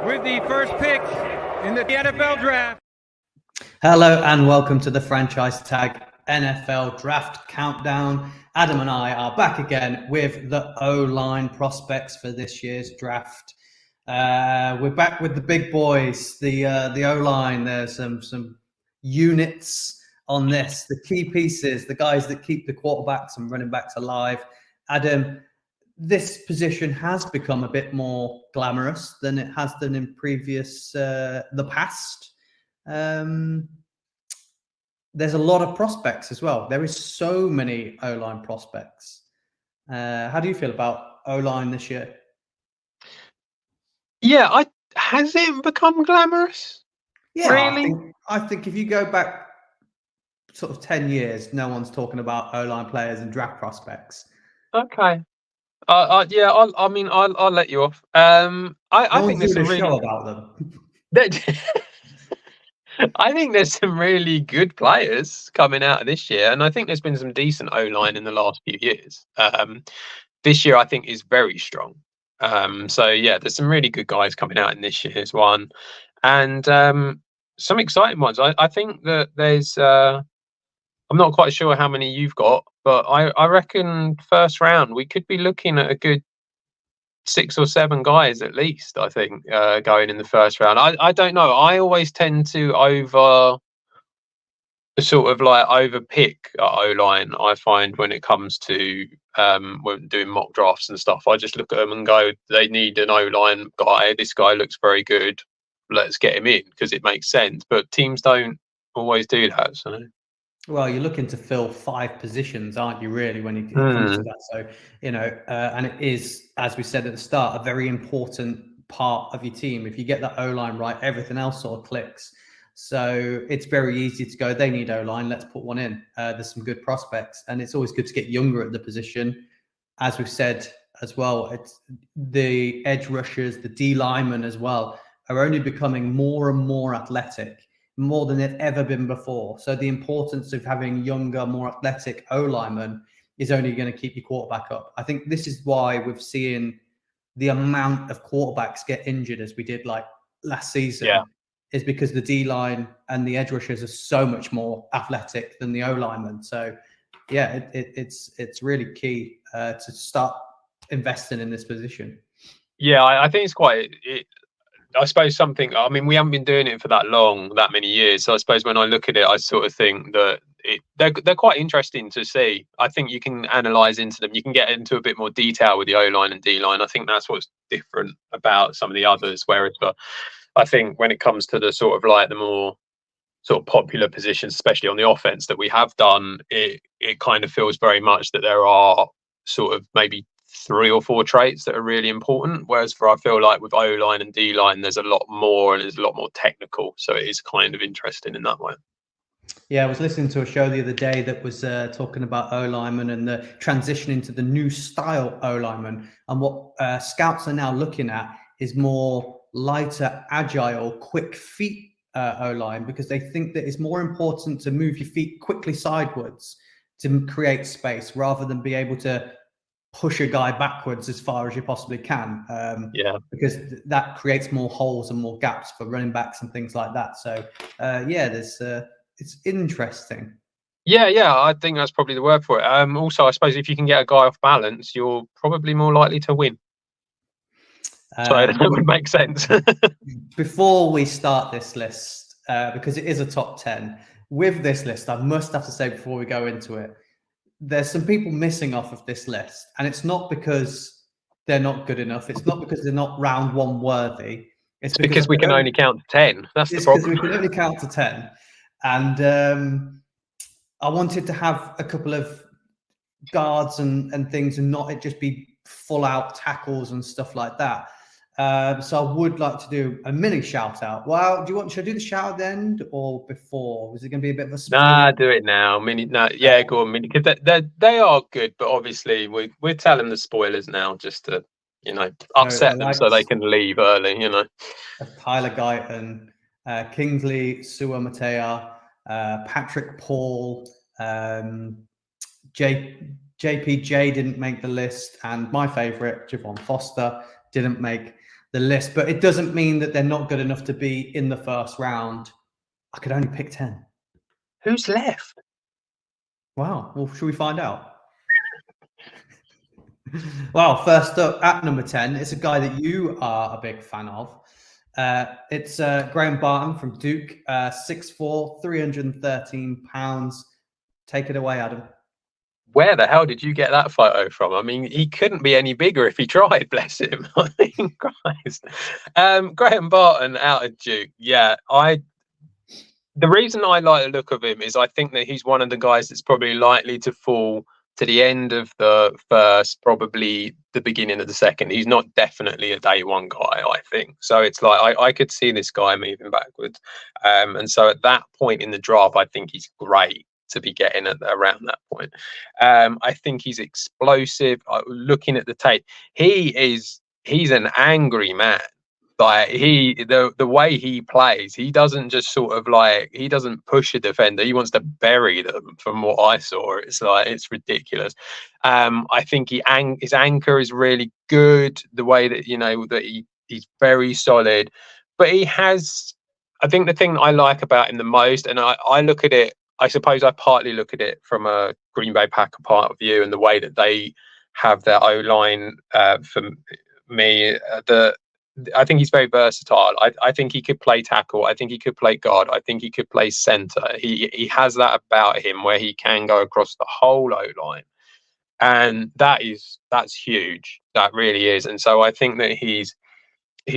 with the first pick in the NFL draft. Hello and welcome to the Franchise Tag NFL Draft Countdown. Adam and I are back again with the O-line prospects for this year's draft. We're back with the big boys, the O-line. There's some units on this, the key pieces, the guys that keep the quarterbacks and running backs alive. Adam, this position has become a bit more glamorous than it has done in the past. There's a lot of prospects as well. There is so many O-line prospects. How do you feel about O-line this year? Yeah, has it become glamorous? Yeah, really? I think if you go back sort of 10 years, no one's talking about O-line players and draft prospects. Okay. Yeah, I'll let you off. I think there's some really show about them. I think there's some really good players coming out of this year, and I think there's been some decent O-line in the last few years. This year, I think, is very strong. So yeah, there's some really good guys coming out in this year's one, and some exciting ones. I think that there's. I'm not quite sure how many you've got, but I reckon first round we could be looking at a good 6 or 7 guys at least. I think going in the first round. I don't know. I always tend to over pick O-line. I find when it comes to when doing mock drafts and stuff, I just look at them and go, they need an O-line guy. This guy looks very good. Let's get him in because it makes sense. But teams don't always do that. So. Well, you're looking to fill 5 positions, aren't you, really, when it comes to that? So, and it is, as we said at the start, a very important part of your team. If you get that O-line right, everything else sort of clicks. So it's very easy to go, they need O-line, let's put one in. There's some good prospects, and it's always good to get younger at the position. As we've said as well, it's the edge rushers, the D linemen as well, are only becoming more and more athletic, more than they've ever been before. So the importance of having younger, more athletic O-linemen is only going to keep your quarterback up. I think this is why we've seen the amount of quarterbacks get injured as we did like last season, is because the D-line and the edge rushers are so much more athletic than the O-linemen. So yeah, it's really key to start investing in this position. Yeah, I think it's quite... I suppose something, I mean, we haven't been doing it for that many years. So I suppose when I look at it, I sort of think that they're quite interesting to see. I think you can analyze into them. You can get into a bit more detail with the O-line and D-line. I think that's what's different about some of the others. Whereas, but I think when it comes to the sort of like the more sort of popular positions, especially on the offense that we have done, it kind of feels very much that there are sort of maybe 3 or 4 traits that are really important, whereas I feel like with O-line and D-line there's a lot more and it's a lot more technical, so it is kind of interesting in that way. Yeah, I was listening to a show the other day that was talking about O-linemen and the transition into the new style O-lineman, and what scouts are now looking at is more lighter, agile, quick feet O-line, because they think that it's more important to move your feet quickly sideways to create space rather than be able to push a guy backwards as far as you possibly can, because that creates more holes and more gaps for running backs and things like that. So it's interesting. Yeah, I think that's probably the word for it. Also, I suppose if you can get a guy off balance, you're probably more likely to win. So that would make sense. Before we start this list, because it is a top 10, with this list, I must have to say before we go into it, there's some people missing off of this list, and it's not because they're not good enough. It's not because they're not round 1 worthy. It's because we can only count to 10. That's the problem. Because we can only count to 10. And I wanted to have a couple of guards and things, and not it just be full out tackles and stuff like that. So I would like to do a mini shout out. Well, should I do the shout out at the end or before? Was it going to be a bit of a spoiler? Nah, do it now. Go on, mini, because they are good, but obviously we're telling the spoilers now just to upset them so they can leave early. Tyler Guyton, Kingsley Suamatea, Patrick Paul, JPJ didn't make the list, and my favorite, Javon Foster, didn't make the list, but it doesn't mean that they're not good enough to be in the first round. I could only pick 10. Who's left? Wow. Well, should we find out? Well, first up at number 10, it's a guy that you are a big fan of. It's Graham Barton from Duke, 6'4", 313 pounds. Take it away, Adam. Where the hell did you get that photo from? I mean, he couldn't be any bigger if he tried, bless him. I mean, Christ. Graham Barton out of Duke. Yeah, the reason I like the look of him is I think that he's one of the guys that's probably likely to fall to the end of the first, probably the beginning of the second. He's not definitely a day one guy, I think. So it's like I could see this guy moving backwards. And so at that point in the draft, I think he's great to be getting at around that point. I think he's explosive. Looking at the tape, he's an angry man. Like the way he plays, he doesn't just sort of like, he doesn't push a defender. He wants to bury them. From what I saw, it's like, it's ridiculous. I think his anchor is really good. The way that, you know, that he's very solid, but he has, I think the thing that I like about him the most, and I look at it, I suppose I partly look at it from a Green Bay Packer point of view and the way that they have their O-line. For me, I think he's very versatile. I think he could play tackle. I think he could play guard. I think he could play center. He has that about him where he can go across the whole O-line. And that's huge. That really is. And so I think that he's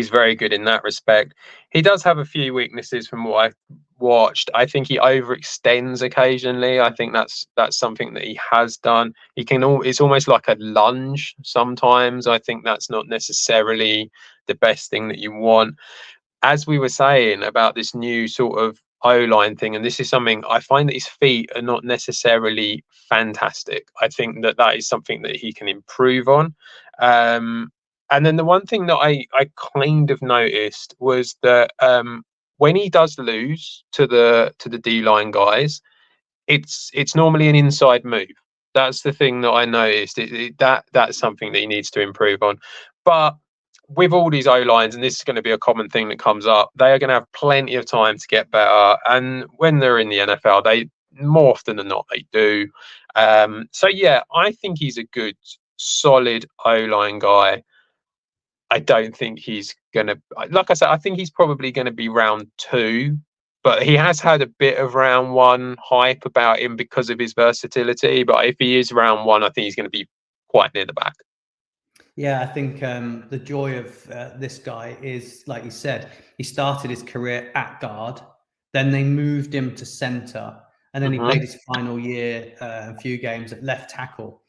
very good in that respect. He does have a few weaknesses from what I've watched. I think he overextends occasionally. I think that's something that he has done. It's almost like a lunge sometimes. I think that's not necessarily the best thing that you want. As we were saying about this new sort of O-line thing, and this is something I find that his feet are not necessarily fantastic. I think that is something that he can improve on. And then the one thing that I kind of noticed was that when he does lose to the D-line guys, it's normally an inside move. That's the thing that I noticed. That's something that he needs to improve on. But with all these O-lines, and this is going to be a common thing that comes up, they are going to have plenty of time to get better. And when they're in the NFL, they more often than not they do. So yeah, I think he's a good, solid O-line guy. I don't think he's going to, like I said, I think he's probably going to be round 2, but he has had a bit of round 1 hype about him because of his versatility. But if he is round 1, I think he's going to be quite near the back. Yeah, I think the joy of this guy is, like you said, he started his career at guard, then they moved him to center, and then he played his final year, a few games at left tackle.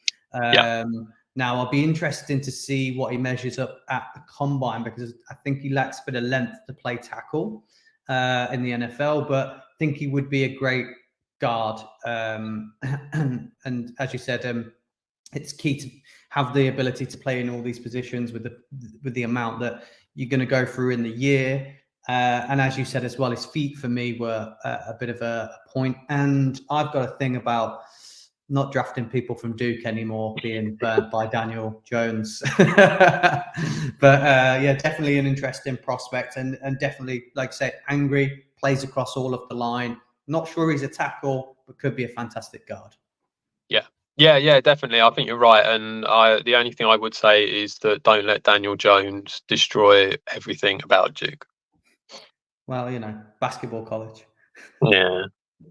Now, I'll be interested to see what he measures up at the combine, because I think he lacks a bit of length to play tackle in the NFL, but I think he would be a great guard. And as you said, it's key to have the ability to play in all these positions with the amount that you're going to go through in the year. And as you said as well, his feet for me were a bit of a point. And I've got a thing about not drafting people from Duke anymore, being burnt by Daniel Jones. But yeah, definitely an interesting prospect, and definitely, like I say, angry, plays across all of the line. Not sure he's a tackle, but could be a fantastic guard. Yeah, definitely. I think you're right. And the only thing I would say is that don't let Daniel Jones destroy everything about Duke. Well, you know, basketball college. Yeah.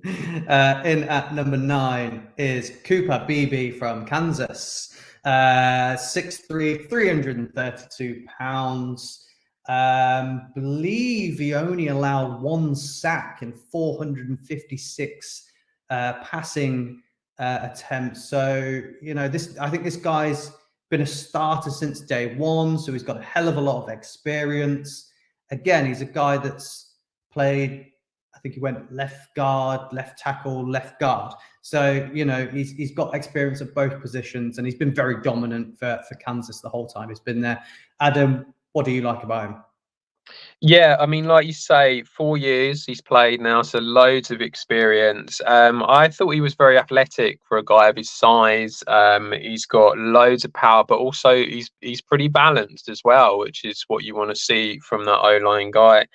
In at number 9 is Koopa Beebe from Kansas. 6'3", 332 pounds. Believe he only allowed 1 sack in 456 passing attempts. So, you know, I think this guy's been a starter since day 1, so he's got a hell of a lot of experience. Again, he's a guy that's played, I think he went left guard, left tackle, left guard. So, you know, he's got experience at both positions, and he's been very dominant for Kansas the whole time he's been there. Adam, what do you like about him? Yeah, I mean, like you say, 4 years he's played now, so loads of experience. I thought he was very athletic for a guy of his size. He's got loads of power, but also he's pretty balanced as well, which is what you want to see from that O-line guy.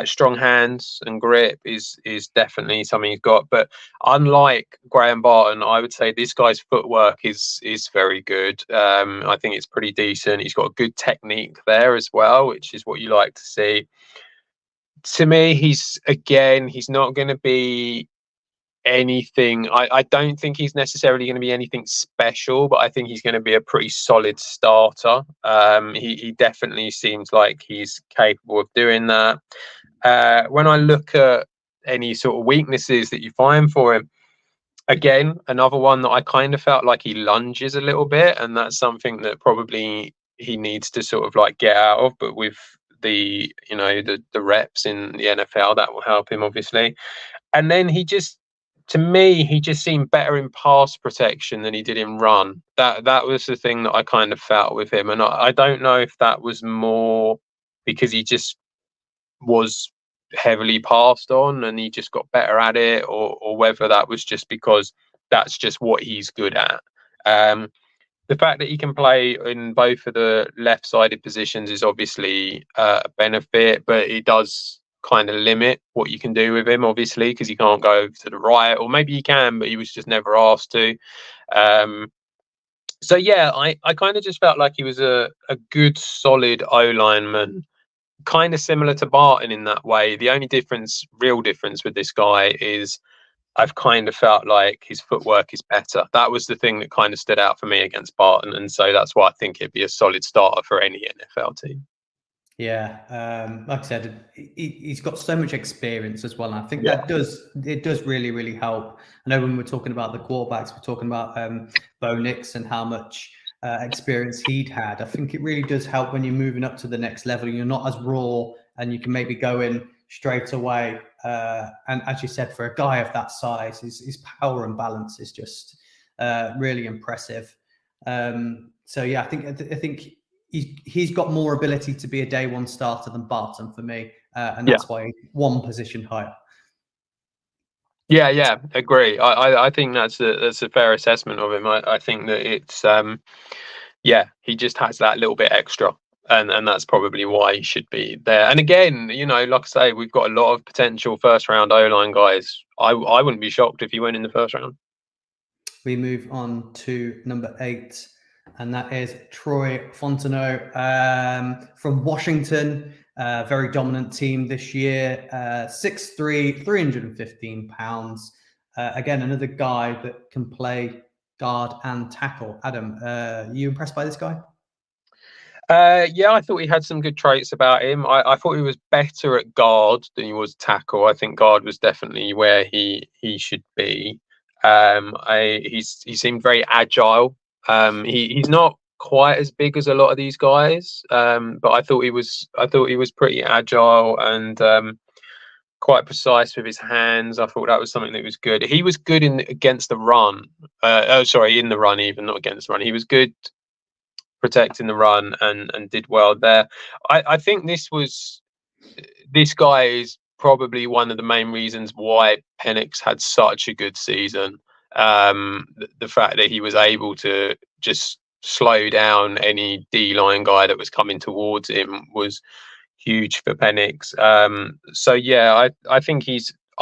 Strong hands and grip is definitely something he's got. But unlike Graham Barton, I would say this guy's footwork is very good. I think it's pretty decent. He's got a good technique there as well, which is what you like to see. To me, he's not going to be anything. I don't think he's necessarily going to be anything special, but I think he's going to be a pretty solid starter. He definitely seems like he's capable of doing that. When I look at any sort of weaknesses that you find for him, again, another one that I kind of felt like he lunges a little bit, and that's something that probably he needs to sort of like get out of. But with the the reps in the NFL, that will help him obviously. And then to me, he just seemed better in pass protection than he did in run. That was the thing that I kind of felt with him, and I don't know if that was more because he just was heavily passed on and he just got better at it, or whether that was just because that's just what he's good at. The fact that he can play in both of the left-sided positions is obviously a benefit, but it does kind of limit what you can do with him, obviously, because he can't go to the right, or maybe he can, but he was just never asked to. So yeah, I kind of just felt like he was a good, solid O-lineman, kind of similar to Barton in that way. The only real difference with this guy is I've kind of felt like his footwork is better. That was the thing that kind of stood out for me against Barton, and so that's why I think it'd be a solid starter for any NFL team. Yeah, like I said, he's got so much experience as well, and I think that does really, really help. I know when we're talking about the quarterbacks, we're talking about Bo Nix and how much experience he'd had. I think it really does help when you're moving up to the next level. You're not as raw, and you can maybe go in straight away. And as you said, for a guy of that size, his power and balance is just really impressive. So yeah, I think he's got more ability to be a day one starter than Barton for me, and that's why one position higher. Yeah, agree. I think that's a fair assessment of him. I think that it's he just has that little bit extra, and that's probably why he should be there. And again, like I say, we've got a lot of potential first round O-line guys. I wouldn't be shocked if he went in the first round. We move on to number 8, and that is Troy Fontano from Washington. Very dominant team this year. 6'3", 315 pounds. Again, another guy that can play guard and tackle. Adam, you impressed by this guy? Yeah, I thought he had some good traits about him. I thought he was better at guard than he was tackle. I think guard was definitely where he should be. He seemed very agile. He's not quite as big as a lot of these guys, but I thought he was pretty agile and quite precise with his hands. I thought that was something that was good. He was good against the run. In the run, even not against the run. He was good protecting the run and did well there. I think this guy is probably one of the main reasons why Penix had such a good season. The fact that he was able to just slow down any D-line guy that was coming towards him was huge for Penix. So yeah, I think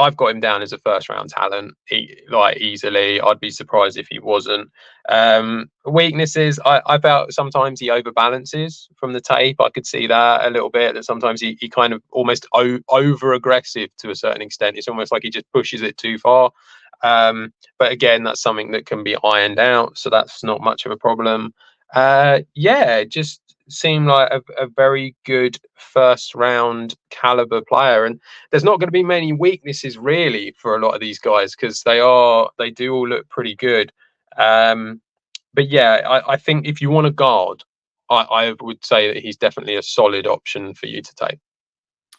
I've got him down as a first round talent, easily. I'd be surprised if he wasn't. Weaknesses, I felt sometimes he overbalances from the tape. I could see that a little bit, that sometimes he kind of almost over aggressive to a certain extent. It's almost like he just pushes it too far. But again, that's something that can be ironed out, so that's not much of a problem. Just seemed like a very good first round caliber player, and there's not going to be many weaknesses really for a lot of these guys because they do all look pretty good. But yeah, I think if you want a guard, I would say that he's definitely a solid option for you to take.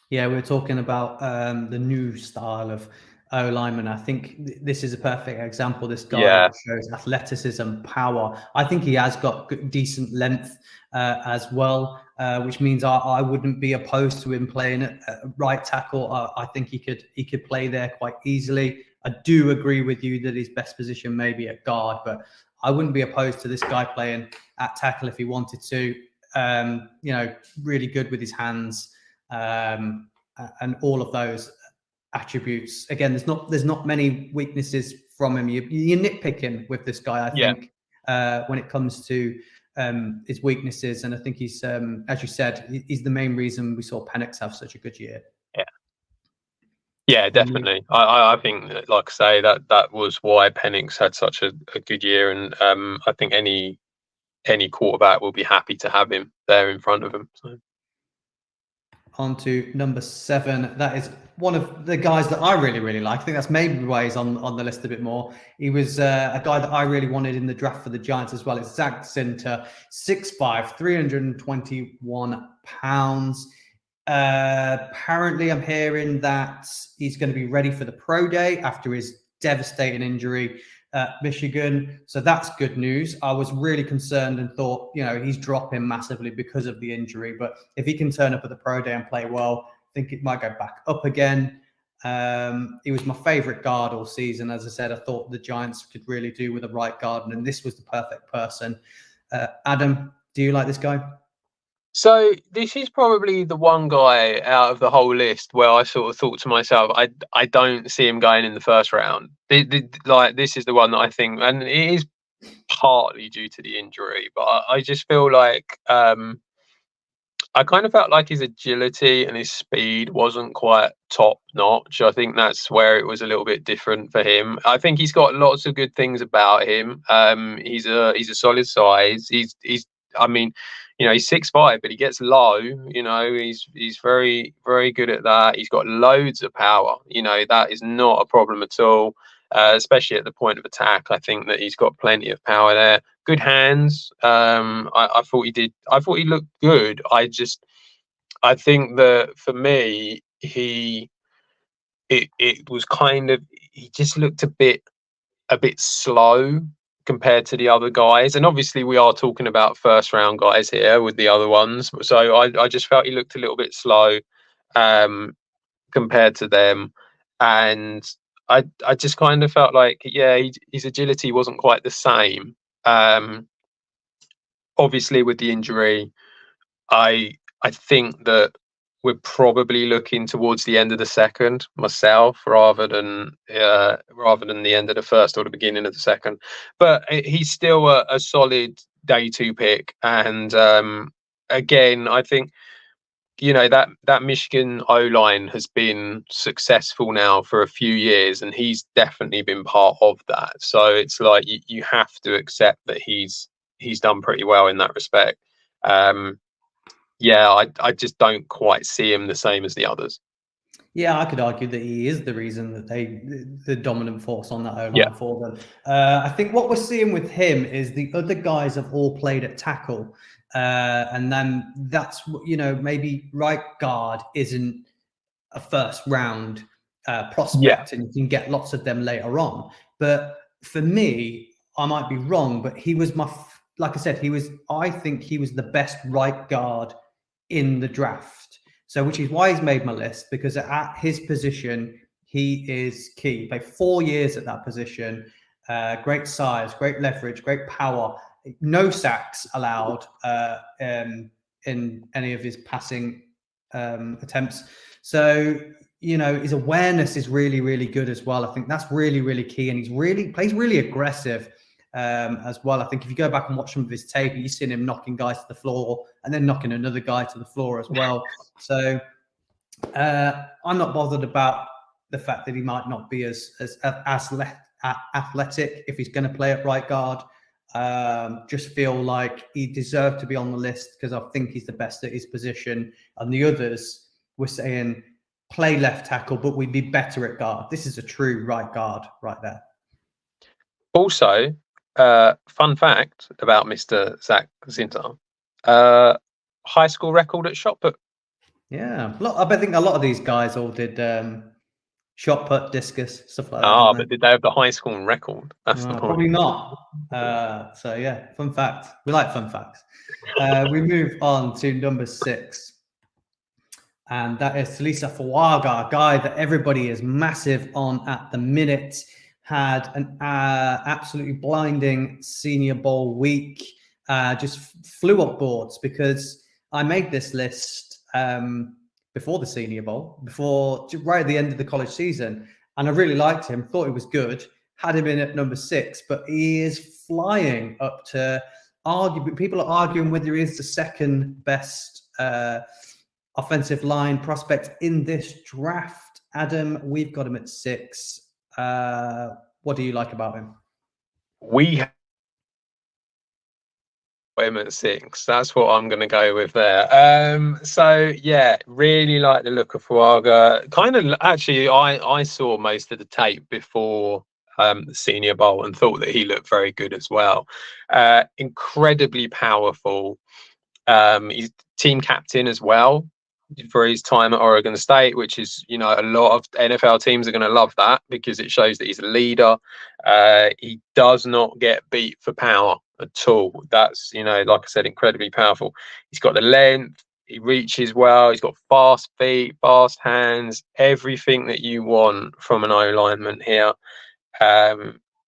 Yeah, we're talking about the new style of O-lineman. I think this is a perfect example. This guy Yeah. shows athleticism, power. I think he has got decent length as well, which means I wouldn't be opposed to him playing at right tackle. I think he could play there quite easily. I do agree with you that his best position may be at guard, but I wouldn't be opposed to this guy playing at tackle if he wanted to. You know, really good with his hands, and all of those attributes. Again, there's not many weaknesses from him. You're nitpicking with this guy, I think, when it comes to his weaknesses, and I think he's, as you said, he's the main reason we saw Penix have such a good year. Yeah, definitely. I think, like I say, that was why Penix had such a good year, and I think any quarterback will be happy to have him there in front of him. So. On to number 7. That is one of the guys that I really like. I think that's maybe why he's on the list a bit more. He was a guy that I really wanted in the draft for the Giants as well. It's Zack, 6'5", 321 pounds. Apparently, I'm hearing that he's going to be ready for the pro day after his devastating injury at Michigan. So that's good news. I was really concerned and thought, you know, he's dropping massively because of the injury. But if he can turn up at the pro day and play well, I think it might go back up again. He was my favorite guard all season. As I said, I thought the Giants could really do with a right guard, and this was the perfect person. Adam, do you like this guy? So this is probably the one guy out of the whole list where I sort of thought to myself, I don't see him going in the first round. Like, this is the one that I think, and it is partly due to the injury, but I just feel like I kind of felt like his agility and his speed wasn't quite top notch. I think that's where it was a little bit different for him. I think he's got lots of good things about him. He's a solid size. He's I mean, you know, he's 6'5", but he gets low. You know, he's very, very good at that. He's got loads of power. You know, that is not a problem at all, especially at the point of attack. I think that he's got plenty of power there. Good hands. I thought he did. I thought he looked good. I think that for me, it was kind of, he just looked a bit slow compared to the other guys, and obviously we are talking about first round guys here with the other ones, so I just felt he looked a little bit slow compared to them, and I just kind of felt like, yeah, his agility wasn't quite the same. Obviously with the injury, I think that we're probably looking towards the end of the second myself, rather than the end of the first or the beginning of the second. But he's still a solid day 2 pick. And again, I think, you know, that Michigan O-line has been successful now for a few years, and he's definitely been part of that. So it's like you have to accept that he's done pretty well in that respect. Yeah, I just don't quite see him the same as the others. Yeah, I could argue that he is the reason that the dominant force on that O-line for them. I think what we're seeing with him is the other guys have all played at tackle, and then that's, you know, maybe right guard isn't a first round prospect, and you can get lots of them later on. But for me, I might be wrong, but he was like I said, I think he was the best right guard in the draft. So, which is why he's made my list, because at his position, he is key. He played 4 years at that position. Great size, great leverage, great power. No sacks allowed in any of his passing attempts. So, you know, his awareness is really, really good as well. I think that's really, really key. And plays really aggressive as well. I think if you go back and watch some of his tape, you've seen him knocking guys to the floor and then knocking another guy to the floor as well. So I'm not bothered about the fact that he might not be as athletic if he's going to play at right guard. Just feel like he deserved to be on the list because I think he's the best at his position. And the others were saying play left tackle, but we'd be better at guard. This is a true right guard right there. Also, fun fact about Mr. Zack Zinta, high school record at shot put. Yeah, I think a lot of these guys all did shot put, discus, stuff like that. Ah, but did they have the high school record? That's the point. Probably not. So yeah, fun fact. We like fun facts. We move on to number 6. And that is Selisa Faga, a guy that everybody is massive on at the minute. Had an absolutely blinding Senior Bowl week. Just flew up boards because I made this list before the Senior Bowl, right at the end of the college season. And I really liked him, thought he was good. Had him in at number 6, but he is flying up to people are arguing whether he is the second best offensive line prospect in this draft. Adam, we've got him at 6. What do you like about him? We have him at 6. That's what I'm going to go with there. So yeah, really like the look of Faga. Kind of actually, I saw most of the tape before the Senior Bowl and thought that he looked very good as well. Incredibly powerful. He's team captain as well for his time at Oregon State, which is, a lot of NFL teams are going to love that because it shows that he's a leader. He does not get beat for power at all. That's, like I said, incredibly powerful. He's got the length, he reaches well, he's got fast feet, fast hands, everything that you want from an O-lineman here.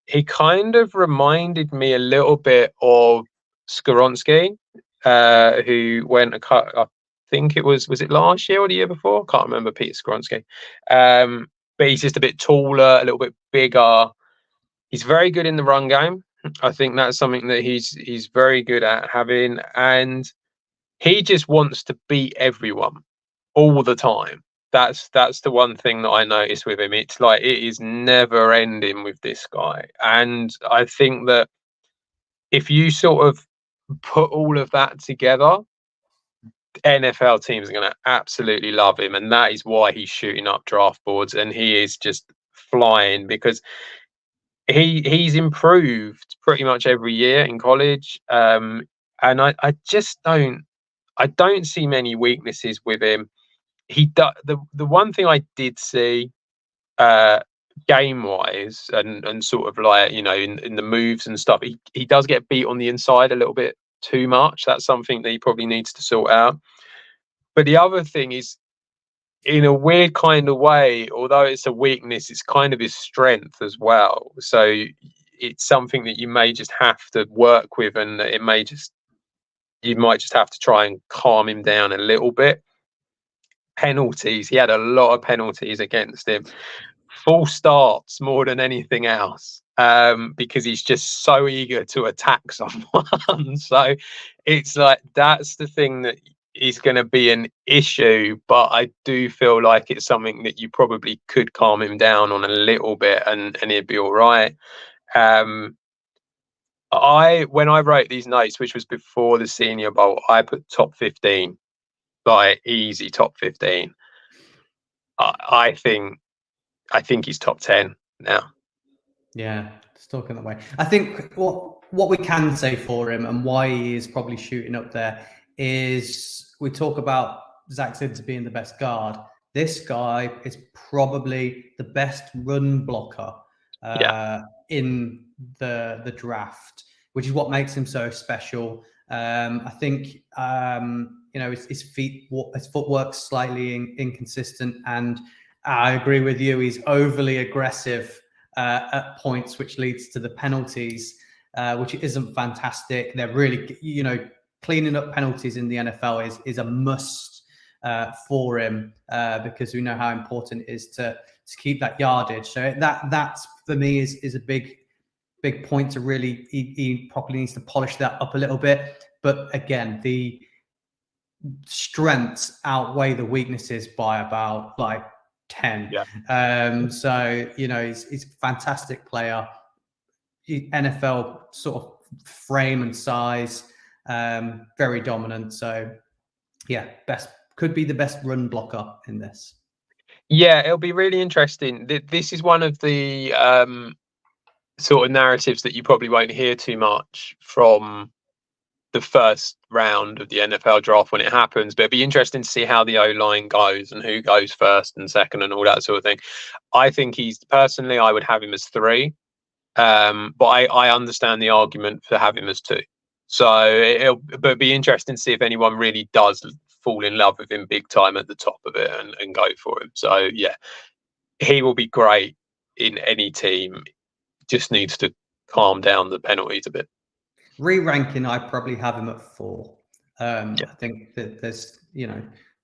He kind of reminded me a little bit of Skoronsky, who went I think it was it last year or the year before? Can't remember, Peter Skoronsky. But he's just a bit taller, a little bit bigger. He's very good in the run game. I think that's something that he's very good at having, and he just wants to beat everyone all the time. That's the one thing that I noticed with him. It's like it is never ending with this guy, and I think that if you sort of put all of that together, NFL teams are going to absolutely love him, and that is why he's shooting up draft boards, and he is just flying because he's improved pretty much every year in college, and I just don't see many weaknesses with him. The one thing I did see game wise and sort of like, in the moves and stuff, he does get beat on the inside a little bit too much. That's something that he probably needs to sort out. But the other thing is, in a weird kind of way, although it's a weakness, it's kind of his strength as well. So it's something that you may just have to work with, and you might just have to try and calm him down a little bit. Penalties, he had a lot of penalties against him. False starts more than anything else, because he's just so eager to attack someone. So it's like that's the thing that is going to be an issue, but I do feel like it's something that you probably could calm him down on a little bit, and he'd be all right. When I wrote these notes, which was before the Senior Bowl, I put top 15, like easy top 15. I think he's top 10 now. Yeah, it's talking that way. I think what we can say for him and why he is probably shooting up there is we talk about Zack Zinta being the best guard. This guy is probably the best run blocker in the draft, which is what makes him so special. I think his footwork's slightly inconsistent, and I agree with you. He's overly aggressive at points, which leads to the penalties, which isn't fantastic. They're really, cleaning up penalties in the NFL is a must for him, because we know how important it is to keep that yardage. So that's for me is a big point to really, he probably needs to polish that up a little bit. But again, the strengths outweigh the weaknesses by about like 10. Yeah. So he's a fantastic player. NFL sort of frame and size, very dominant. So yeah, could be the best run blocker in this. Yeah, it'll be really interesting. This is one of the sort of narratives that you probably won't hear too much from the first round of the NFL draft when it happens, but it'd be interesting to see how the O-line goes and who goes first and second and all that sort of thing. I think personally, I would have him as 3. But I understand the argument for having him as 2. So it'd be interesting to see if anyone really does fall in love with him big time at the top of it and go for him. So yeah, he will be great in any team. Just needs to calm down the penalties a bit. Re-ranking, I probably have him at 4. I think that there's,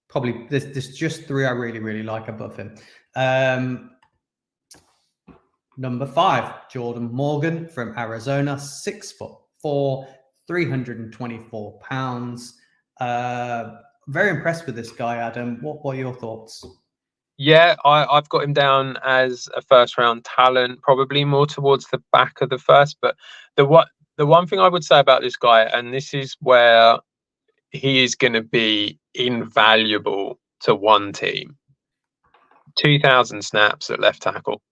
probably there's just 3 I really, really like above him. Number 5, Jordan Morgan from Arizona, 6'4", 324 pounds. Very impressed with this guy, Adam. What are your thoughts? Yeah, I've got him down as a first-round talent, probably more towards the back of the first. But the one thing I would say about this guy, and this is where he is going to be invaluable to one team, 2,000 snaps at left tackle.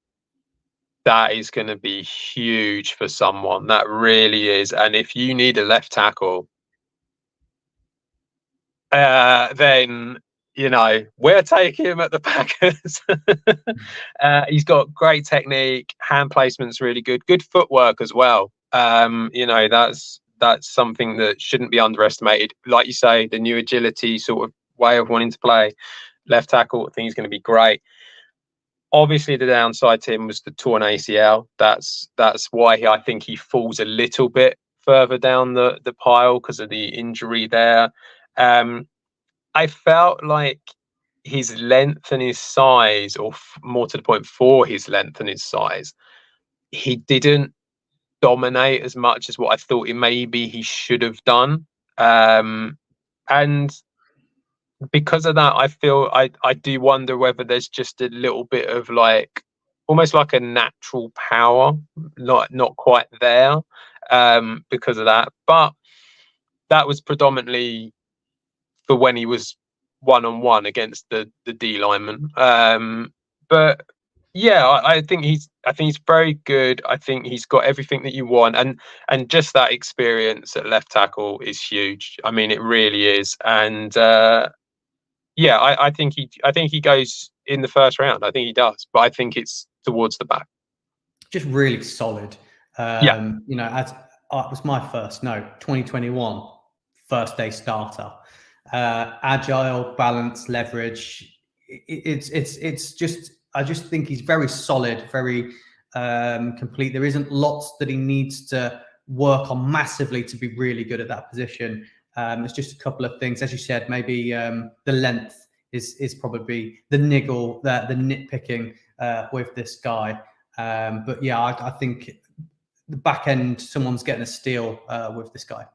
That is going to be huge for someone. That really is. And if you need a left tackle, then, we'll take him at the Packers. He's got great technique. Hand placement's really good. Good footwork as well. That's something that shouldn't be underestimated. Like you say, the new agility sort of way of wanting to play left tackle, I think he's going to be great. Obviously, the downside to him was the torn ACL. That's why I think he falls a little bit further down the pile because of the injury there. I felt like his length and his size, or more to the point, for his length and his size, he didn't dominate as much as what I thought he should have done. And because of that, I feel I do wonder whether there's just a little bit of almost like a natural power, not quite there because of that. But that was predominantly for when he was one-on-one against the D lineman. But yeah, I think he's very good. I think he's got everything that you want, and just that experience at left tackle is huge. I mean, it really is. And I think he goes in the first round. I think he does, but I think it's towards the back. Just really solid. As it was my 2021 first day starter. Agile, balance, leverage. It's just, I just think he's very solid, very complete. There isn't lots that he needs to work on massively to be really good at that position. It's just a couple of things, as you said. Maybe the length is probably the niggle, the nitpicking with this guy. But yeah, I think the back end, someone's getting a steal with this guy.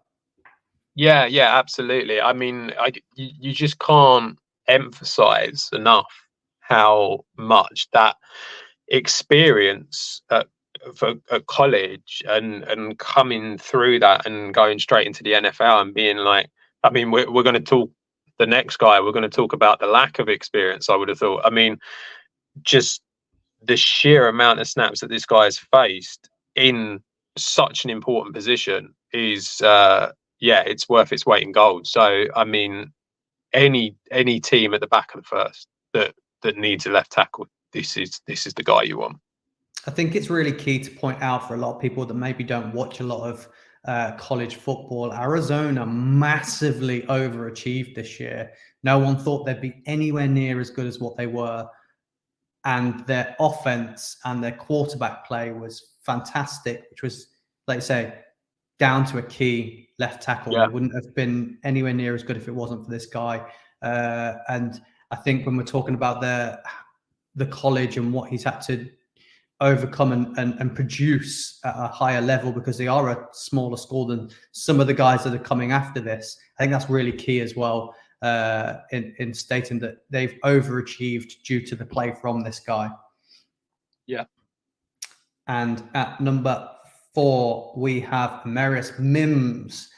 Yeah, absolutely. I mean, you just can't emphasize enough how much that experience at college and coming through that and going straight into the NFL and being like, I mean, we're going to talk the next guy. We're going to talk about the lack of experience, I would have thought. I mean, just the sheer amount of snaps that this guy has faced in such an important position is it's worth its weight in gold. So I mean, any team at the back of the first that needs a left tackle, this is the guy you want. I think it's really key to point out for a lot of people that maybe don't watch a lot of college football. Arizona massively overachieved this year. No one thought they'd be anywhere near as good as what they were. And their offense and their quarterback play was fantastic, which was, like you say, down to a key left tackle. Yeah. It wouldn't have been anywhere near as good if it wasn't for this guy. And I think when we're talking about the college and what he's had to overcome and produce at a higher level, because they are a smaller school than some of the guys that are coming after this, I think that's really key as well, in stating that they've overachieved due to the play from this guy. Yeah. And at number 4, we have Marius Mims.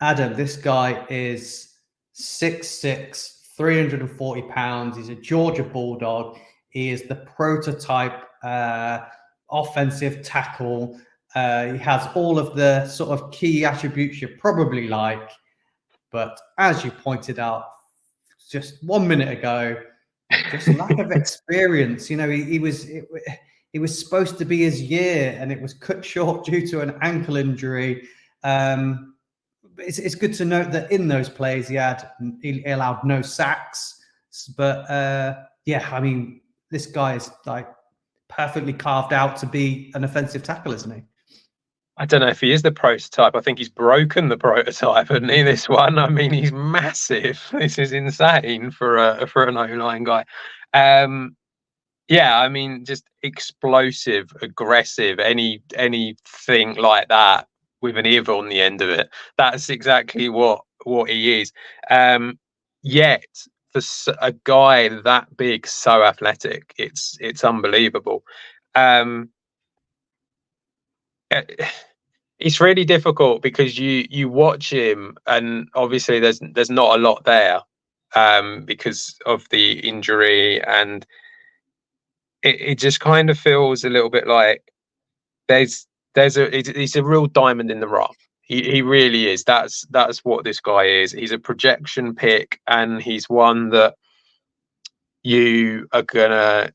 Adam, this guy is 6'6", 340 pounds. He's a Georgia Bulldog. He is the prototype offensive tackle. He has all of the sort of key attributes you probably like, but as you pointed out just 1 minute ago, just lack of experience. You know, he was supposed to be his year, and it was cut short due to an ankle injury. It's good to note that in those plays he allowed no sacks, but yeah, I mean, this guy is like perfectly carved out to be an offensive tackle, isn't he? I don't know if he is the prototype. I think he's broken the prototype, hasn't he? This one. I mean, he's massive. This is insane for an O-line guy. Yeah, I mean, just explosive, aggressive, anything like that with an "iv" on the end of it. That's exactly what he is. Yet for a guy that big, so athletic, it's unbelievable. It's really difficult because you watch him, and obviously there's not a lot there because of the injury, and it just kind of feels a little bit like he's a real diamond in the rough. He really is. That's what this guy is. He's a projection pick, and he's one that you are gonna.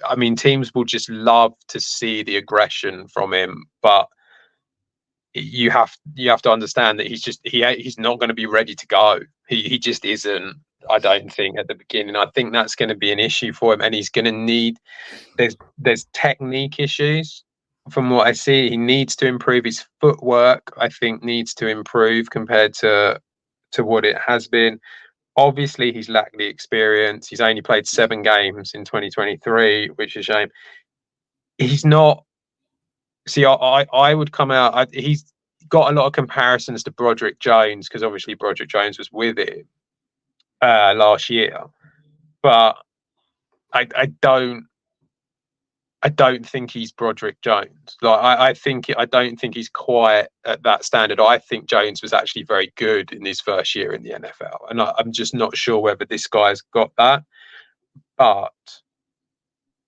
I mean, teams will just love to see the aggression from him, but you have to understand that he's not going to be ready to go. He just isn't. I don't think at the beginning. I think that's going to be an issue for him, and he's going to need. There's technique issues from what I see. He needs to improve his footwork. I think needs to improve compared to what it has been. Obviously, he's lacked the experience. He's only played 7 games in 2023, which is a shame. He's not. See, I would come out. He's got a lot of comparisons to Broderick Jones because obviously Broderick Jones was with him last year, but I don't think he's Broderick Jones. Like I don't think he's quite at that standard. I think Jones was actually very good in his first year in the NFL, and I'm just not sure whether this guy's got that. But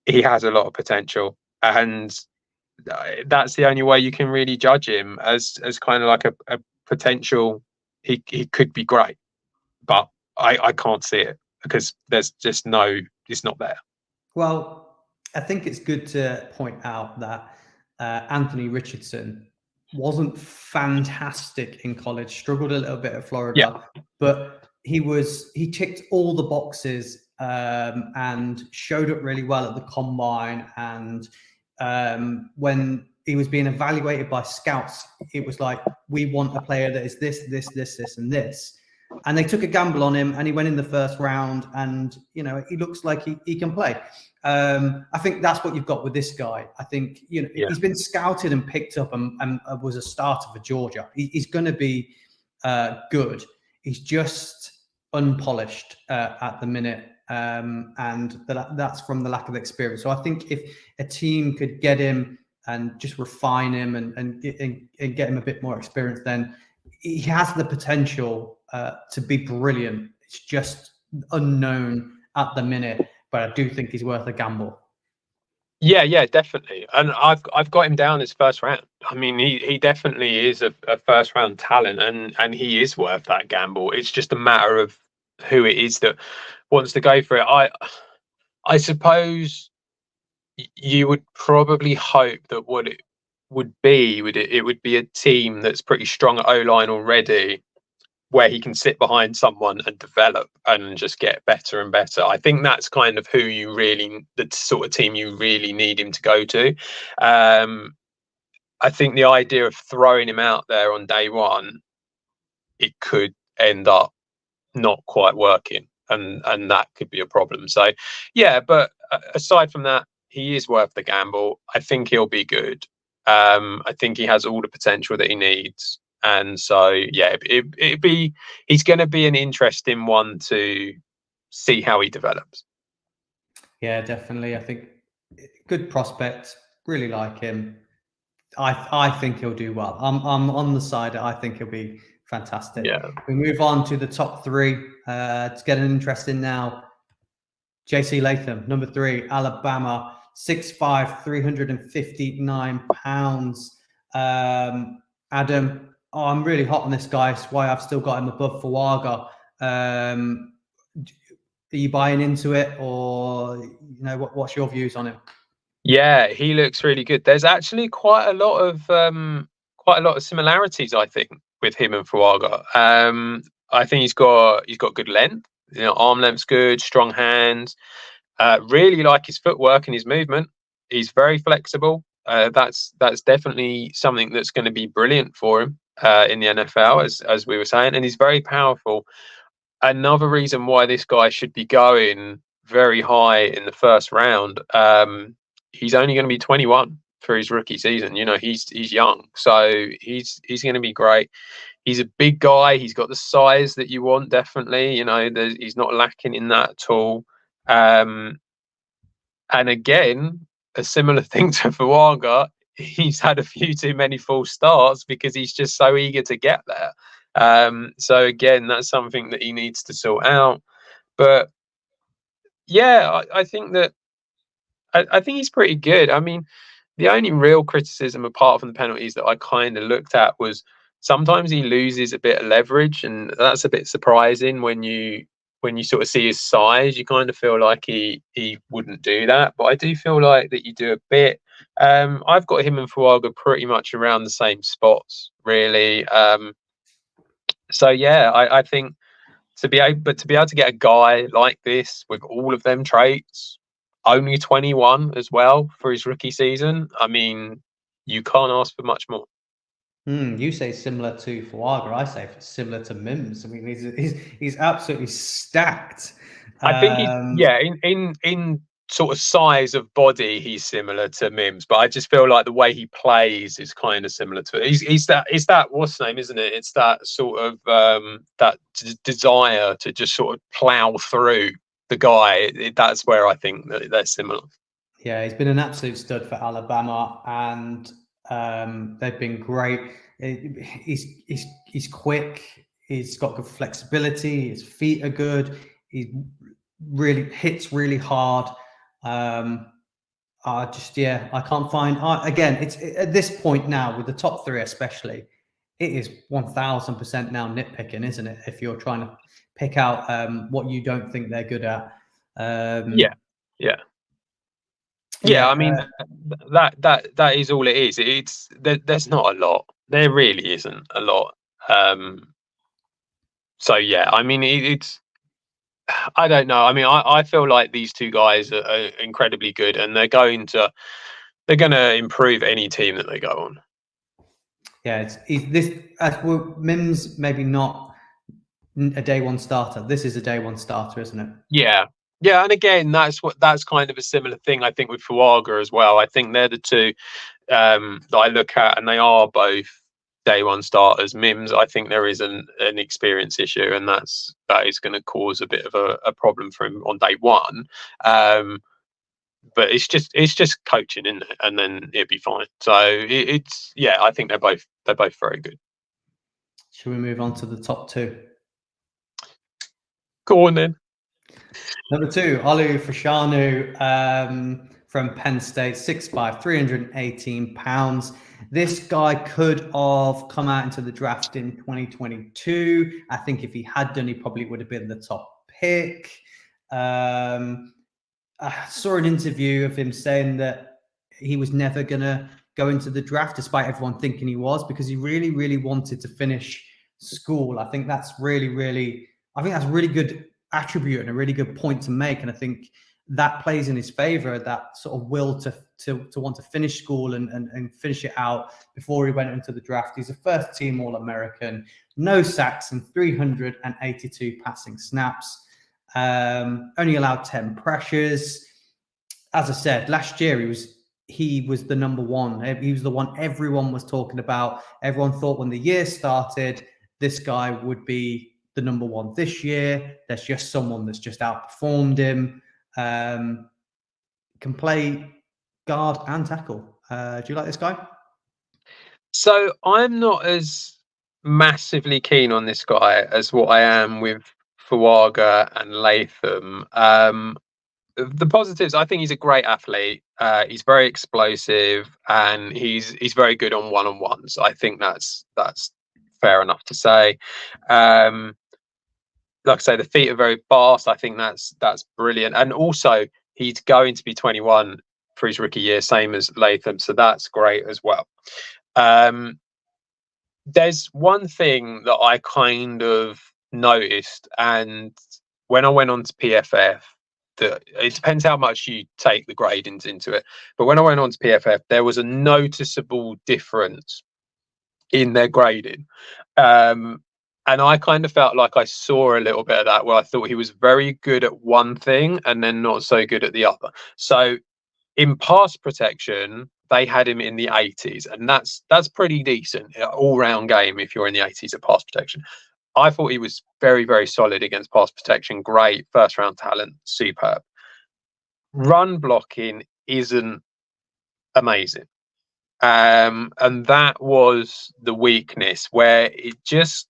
he has a lot of potential, and that's the only way you can really judge him as kind of like a potential. He could be great, but I can't see it because there's just it's not there. Well, I think it's good to point out that Anthony Richardson wasn't fantastic in college, struggled a little bit at Florida, but he ticked all the boxes and showed up really well at the combine. And when he was being evaluated by scouts, it was like, we want a player that is this, and this. And they took a gamble on him, and he went in the first round, and he looks like he can play. I think that's what you've got with this guy. I think he's been scouted and picked up and was a starter for Georgia. He's going to be good. He's just unpolished at the minute, and that's from the lack of experience. So I think if a team could get him and just refine him and get him a bit more experience, then he has the potential to be brilliant. It's just unknown at the minute, but I do think he's worth a gamble. Yeah, definitely. And I've got him down as first round. I mean, he definitely is a first round talent, and he is worth that gamble. It's just a matter of who it is that wants to go for it. I suppose you would probably hope that what it would be a team that's pretty strong at O-line already, where he can sit behind someone and develop and just get better and better. I think that's kind of the sort of team you really need him to go to. I think the idea of throwing him out there on day one, it could end up not quite working, and that could be a problem. So yeah, but aside from that, he is worth the gamble. I think he'll be good. I think he has all the potential that he needs. And so, yeah, he's going to be an interesting one to see how he develops. Yeah, definitely. I think good prospect. Really like him. I think he'll do well. I'm on the side. I think he'll be fantastic. Yeah. We move on to the top 3. It's getting interesting now. JC Latham, number 3, Alabama, 6'5", 359 pounds. Adam, I'm really hot on this guy. It's why I've still got him above Faga. Are you buying into it, or what's your views on him? Yeah, he looks really good. There's actually quite a lot of similarities, I think, with him and Faga. I think he's got good length. Arm length's good, strong hands. Really like his footwork and his movement. He's very flexible. That's definitely something that's going to be brilliant for him in the NFL, as we were saying. And he's very powerful. Another reason why this guy should be going very high in the first round. He's only going to be 21 for his rookie season. He's young, so he's going to be great. He's a big guy. He's got the size that you want, definitely. He's not lacking in that at all. And again, a similar thing to Faga, he's had a few too many false starts because he's just so eager to get there. So again, that's something that he needs to sort out. But yeah, I think that I think he's pretty good. I mean, the only real criticism apart from the penalties that I kind of looked at was sometimes he loses a bit of leverage, and that's a bit surprising when you sort of see his size. You kind of feel like he wouldn't do that, but I do feel like that you do a bit. I've got him and Faga pretty much around the same spots, really. So yeah, I think to be able to get a guy like this with all of them traits, only 21 as well for his rookie season. I mean, you can't ask for much more. You say similar to Faga. I say similar to Mims. I mean, he's absolutely stacked. I think in sort of size of body, he's similar to Mims, but I just feel like the way he plays is kind of similar to it. He's that what's the name, isn't it? It's that sort of that desire to just sort of plow through the guy. That's where I think that they're similar. Yeah, he's been an absolute stud for Alabama, and they've been great. He's quick. He's got good flexibility. His feet are good. He really hits really hard. I can't find. Again, it's at this point now with the top three, especially, it is 1000% now nitpicking, isn't it? If you're trying to pick out what you don't think they're good at. Yeah, I mean that is all it is. There's not a lot. There really isn't a lot. So yeah, I mean it's. I don't know. I mean, I feel like these two guys are incredibly good, and they're going to improve any team that they go on. Yeah, Mims maybe not a day one starter. This is a day one starter, isn't it? Yeah, and again, that's kind of a similar thing I think with Faga as well. I think they're the two that I look at, and they are both day one starters. Mims, I think there is an experience issue, and that is going to cause a bit of a problem for him on day one. But it's just coaching, isn't it? And then it'd be fine. So I think they're both very good. Should we move on to the top two? Go on then. Number two, Fashanu from Penn State, 6'5", 318 pounds. This guy could have come out into the draft in 2022. I think if he had done, he probably would have been the top pick. I saw an interview of him saying that he was never going to go into the draft, despite everyone thinking he was, because he really, really wanted to finish school. I think that's really good attribute and a really good point to make. And I think that plays in his favor, that sort of will to want to finish school and finish it out before he went into the draft. He's a first team All-American, no sacks and 382 passing snaps. Only allowed 10 pressures. As I said, last year he was the number one. He was the one everyone was talking about. Everyone thought when the year started, this guy would be the number one. This year, there's just someone that's just outperformed him. Can play guard and tackle. Do you like this guy? So I'm not as massively keen on this guy as what I am with Faga and Latham. the positives, I think he's a great athlete. He's very explosive, and he's very good on one-on-ones. I think that's fair enough to say. Like I say, the feet are very fast. I think that's brilliant. And also, he's going to be 21 for his rookie year, same as Latham. So that's great as well. There's one thing that I kind of noticed, and when I went on to PFF, that it depends how much you take the gradings into it. But when I went on to PFF, there was a noticeable difference in their grading. And I kind of felt like I saw a little bit of that, where I thought he was very good at one thing and then not so good at the other. So in pass protection, they had him in the 80s, and that's pretty decent, all-round game if you're in the 80s at pass protection. I thought he was very, very solid against pass protection. Great first-round talent, superb. Run blocking isn't amazing. And that was the weakness, where it just,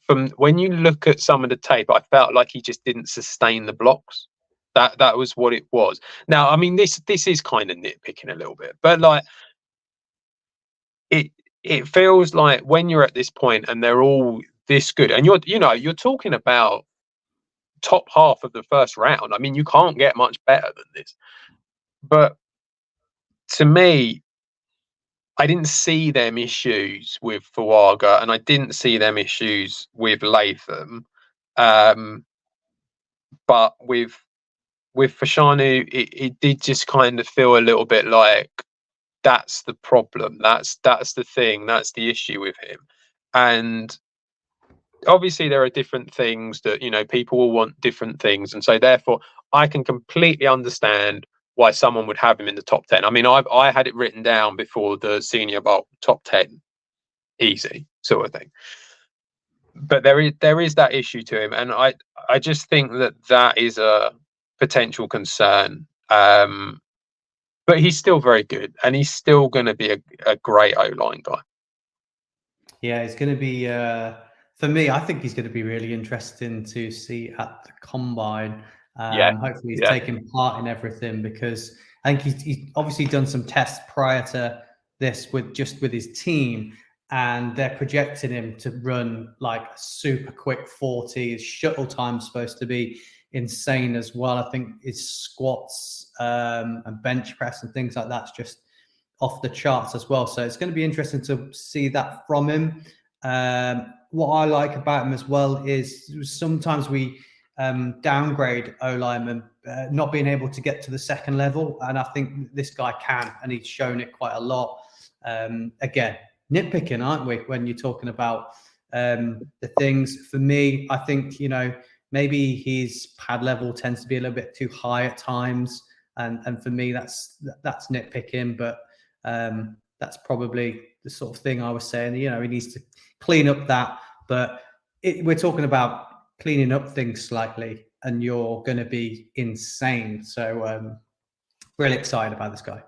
from when you look at some of the tape, I felt like he just didn't sustain the blocks. That was what it was. Now, I mean, this is kind of nitpicking a little bit, but like it feels like when you're at this point and they're all this good, and you're talking about top half of the first round. I mean, you can't get much better than this. But to me, I didn't see them issues with Faga, and I didn't see them issues with Latham. But with Fashanu, it did just kind of feel a little bit like that's the problem. That's the thing. That's the issue with him. And obviously there are different things that, people will want different things. And so therefore I can completely understand why someone would have him in the top 10. I mean, I had it written down before the Senior Bowl, top 10, easy sort of thing. But there is that issue to him, and I just think that is a potential concern. But he's still very good, and he's still going to be a great O-line guy. Yeah, it's going to be, for me, I think he's going to be really interesting to see at the combine. Hopefully he's taking part in everything, because I think he's obviously done some tests prior to this with his team, and they're projecting him to run like a super quick 40. His shuttle time's supposed to be insane as well. I think his squats and bench press and things like that's just off the charts as well. So it's going to be interesting to see that from him. What I like about him as well is sometimes we downgrade O-linemen, not being able to get to the second level, and I think this guy can, and he's shown it quite a lot. Again, nitpicking, aren't we, when you're talking about the things? For me, I think maybe his pad level tends to be a little bit too high at times, and for me that's nitpicking, but that's probably the sort of thing I was saying. He needs to clean up that, but we're talking about cleaning up things slightly, and you're going to be insane. So really excited about this guy.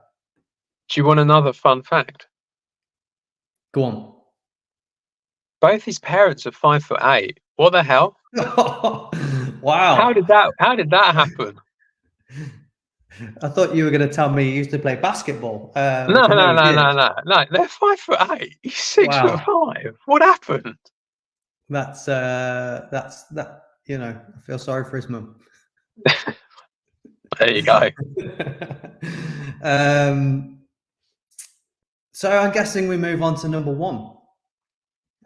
Do you want another fun fact? Go on. Both his parents are 5'8". What the hell? Wow. How did that happen? I thought you were going to tell me he used to play basketball. No. They're 5'8". He's 6'5". What happened? That's that. I feel sorry for his mum. There you go. So I'm guessing we move on to number 1,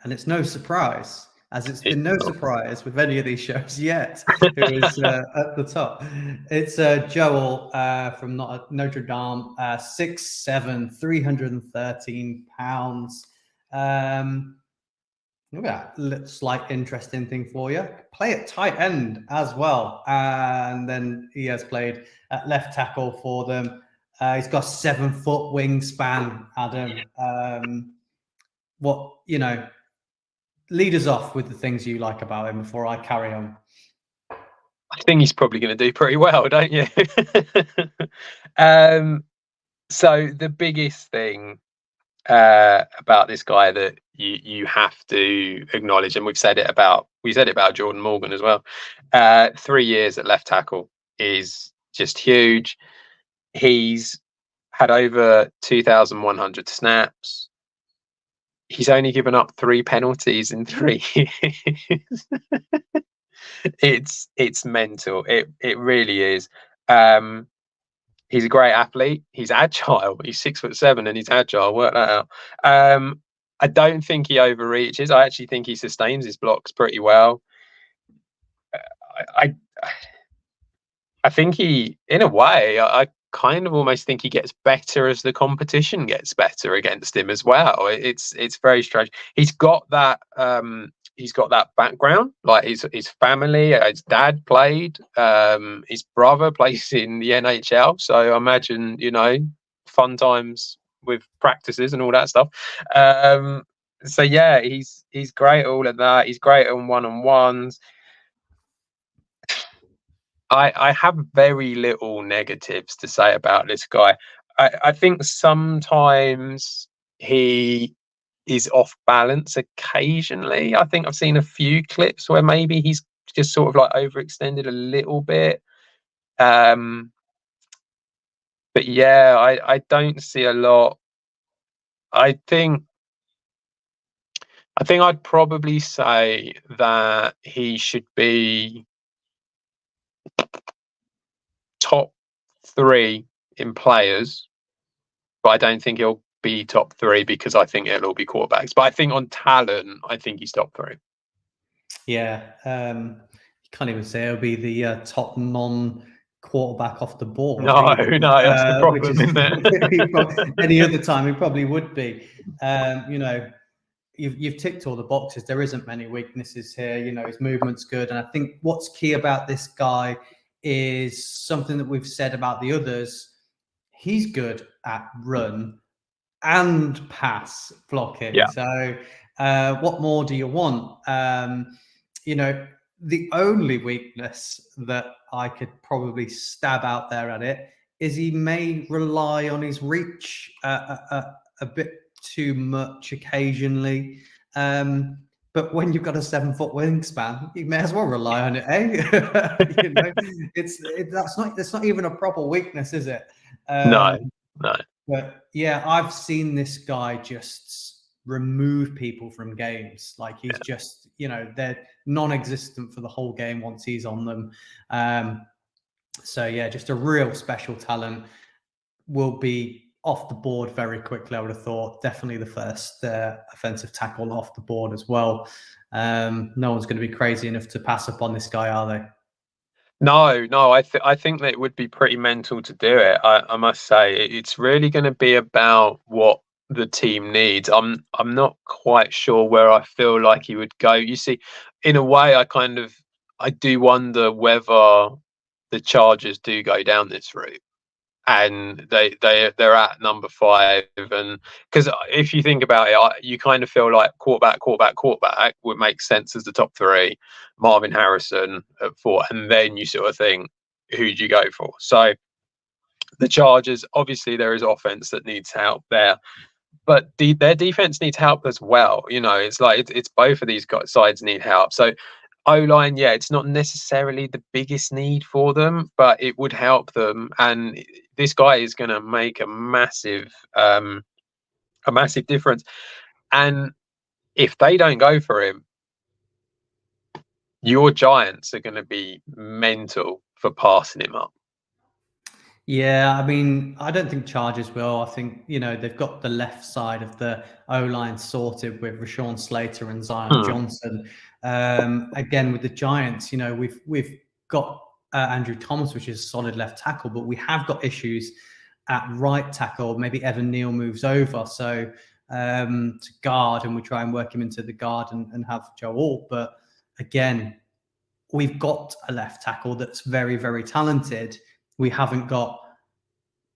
and it's no surprise, as it's been no surprise with any of these shows yet, who is at the top. It's Joel from Notre Dame, 6'7", 313 pounds. Look at that slight interesting thing for you. Play at tight end as well. And then he has played at left tackle for them. He's got 7-foot wingspan, Adam. Lead us off with the things you like about him before I carry on. I think he's probably going to do pretty well, don't you? So the biggest thing about this guy that you have to acknowledge, and we said it about Jordan Morgan as well, 3 years at left tackle is just huge. He's had over 2,100 snaps. He's only given up 3 penalties in 3 years. It's mental. It really is. He's a great athlete. He's agile. He's 6'7" and he's agile. Work that out. I don't think he overreaches. I actually think he sustains his blocks pretty well. I think he, in a way, I kind of almost think he gets better as the competition gets better against him as well. It's very strange. He's got that background, like his family, his dad played, his brother plays in the NHL, so I imagine, you know, fun times with practices and all that stuff. So yeah, he's great at all of that. He's great on one-on-ones. I have very little negatives to say about this guy. I think sometimes he is off balance occasionally. I think I've seen a few clips where maybe he's just sort of like overextended a little bit. But yeah, I don't see a lot. I think I'd probably say that he should be top 3 in players, but I don't think he'll be top 3 because I think it'll all be quarterbacks. But I think on talent, I think he's top 3. Yeah, you can't even say it'll be the top non-quarterback off the board. No, that's the problem, isn't it? Any other time, he probably would be. You know, you've ticked all the boxes. There isn't many weaknesses here. You know, his movement's good, and I think what's key about this guy is something that we've said about the others. He's good at run and pass blocking. Yeah. So what more do you want? You know, the only weakness that I could probably stab out there at it is he may rely on his reach a bit too much occasionally. But when you've got a 7-foot wingspan, you may as well rely on it, eh? You know, that's not even a proper weakness, is it? No. But yeah, I've seen this guy just remove people from games. Like he's just, you know, they're non-existent for the whole game once he's on them. So yeah, just a real special talent. Will be off the board very quickly, I would have thought. Definitely the first offensive tackle off the board as well. No one's going to be crazy enough to pass up on this guy, are they? No. I think that it would be pretty mental to do it. I must say, it's really going to be about what the team needs. I'm not quite sure where I feel like he would go. You see, in a way, I do wonder whether the Chargers do go down this route. And they're at number 5, and because if you think about it, you kind of feel like quarterback would make sense as the top 3, Marvin Harrison at 4, and then you sort of think, who do you go for? So the Chargers, obviously there is offense that needs help there, but their defense needs help as well. You know, it's like it's both of these sides need help. So O-line, yeah, it's not necessarily the biggest need for them, but it would help them. And this guy is going to make a massive difference. And if they don't go for him, your Giants are going to be mental for passing him up. Yeah, I mean, I don't think Chargers will. I think, you know, they've got the left side of the O-line sorted with Rashawn Slater and Zion Johnson. Again, with the Giants, you know, we've got Andrew Thomas, which is a solid left tackle, but we have got issues at right tackle. Maybe Evan Neal moves over to guard, and we try and work him into the guard and have Joe Alt. But again, we've got a left tackle that's very, very talented. We haven't got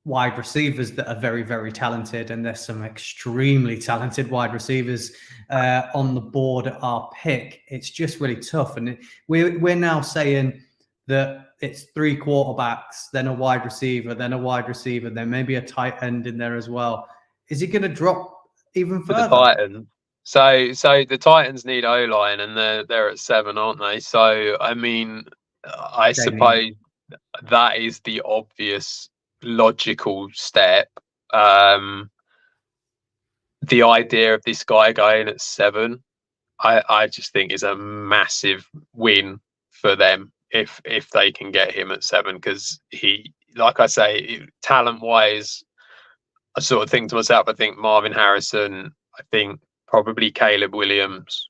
wide receivers that are very, very talented, and there's some extremely talented wide receivers on the board at our pick. It's just really tough, and we're now saying that it's 3 quarterbacks, then a wide receiver, then maybe a tight end in there as well. Is he going to drop even further? The Titans. So the Titans need O-line, and they're at 7, aren't they? So I mean, I suppose that is the obvious logical step. The idea of this guy going at 7, I just think is a massive win for them if they can get him at 7, because he, like I say, talent wise, I sort of think to myself, I think Marvin Harrison, I think probably Caleb Williams,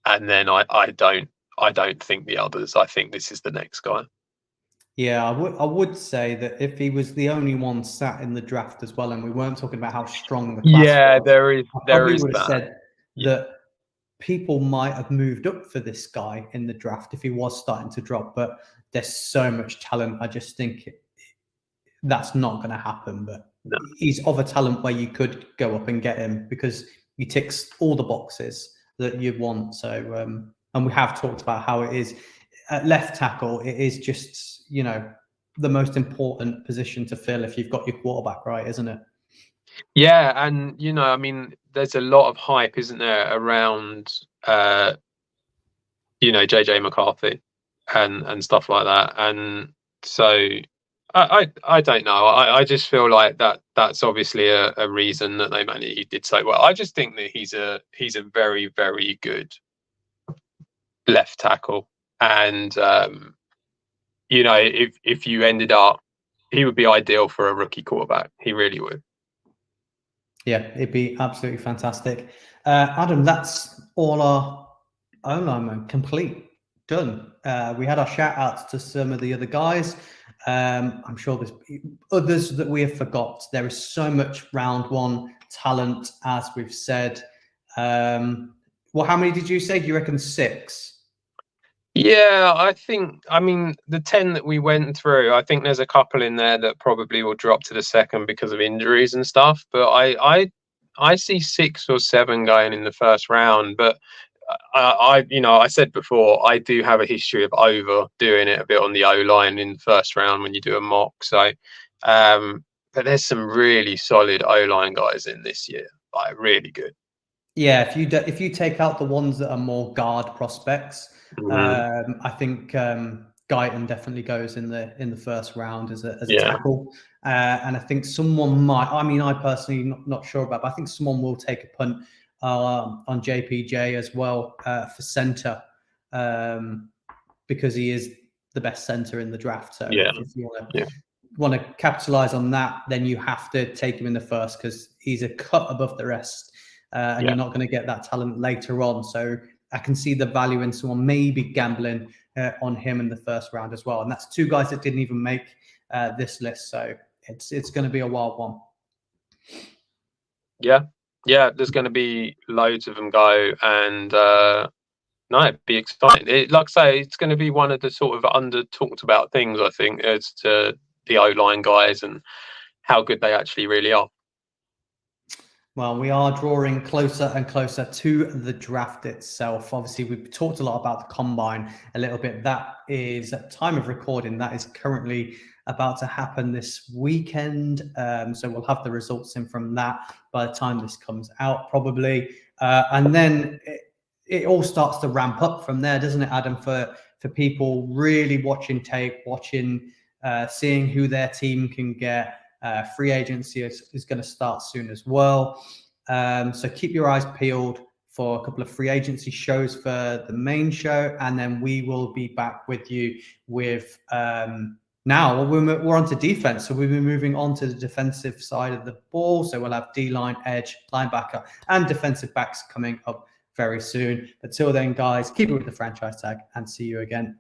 and then I don't think the others. I think this is the next guy. Yeah, I would say that if he was the only one sat in the draft as well, and we weren't talking about how strong the class was, there is I probably would that. have said that people might have moved up for this guy in the draft if he was starting to drop, but there's so much talent. I just think that's not going to happen, but No. He's of a talent where you could go up and get him because he ticks all the boxes that you want. So, and we have talked about how it is at left tackle. It is just, you know, the most important position to fill if you've got your quarterback right, isn't it? Yeah, and you know, I mean, there's a lot of hype, isn't there, around you know, JJ McCarthy and stuff like that. And so I don't know. I just feel like that's obviously a reason that he did so well. I just think that he's a very, very good left tackle. And you know, if you ended up, he would be ideal for a rookie quarterback. He really would. Yeah, it'd be absolutely fantastic. Adam, that's all our O-linemen complete. Done. We had our shout outs to some of the other guys. I'm sure there's others that we have forgot. There is so much round one talent, as we've said. Well, how many did you say? Do you reckon 6? Yeah, I mean, the 10 that we went through, I think there's a couple in there that probably will drop to the second because of injuries and stuff. But I see 6 or 7 going in the first round. But you know, I said before, I do have a history of overdoing it a bit on the O-line in the first round when you do a mock. So, but there's some really solid O-line guys in this year, like really good. Yeah, if you take out the ones that are more guard prospects, I think Guyton definitely goes in the first round as a tackle, and I think someone might. I mean, I personally not sure about, but I think someone will take a punt on JPJ as well for center, because he is the best center in the draft. So if you want to capitalize on that, then you have to take him in the first because he's a cut above the rest. And you're not going to get that talent later on. So I can see the value in someone maybe gambling on him in the first round as well. And that's 2 guys that didn't even make this list. So it's going to be a wild one. Yeah, there's going to be loads of them go. And no, it'd be exciting. Like I say, it's going to be one of the sort of under talked about things, I think, as to the O-line guys and how good they actually really are. Well, we are drawing closer and closer to the draft itself. Obviously, we've talked a lot about the combine a little bit. That is, at time of recording, that is currently about to happen this weekend. So we'll have the results in from that by the time this comes out, probably. And then it all starts to ramp up from there, doesn't it, Adam, for people really watching tape, seeing who their team can get. Free agency is going to start soon as well. So keep your eyes peeled for a couple of free agency shows for the main show. And then we will be back with you with now we're on to defense. So we'll be moving on to the defensive side of the ball. So we'll have D-line, edge, linebacker, and defensive backs coming up very soon. But till then, guys, keep it with the franchise tag and see you again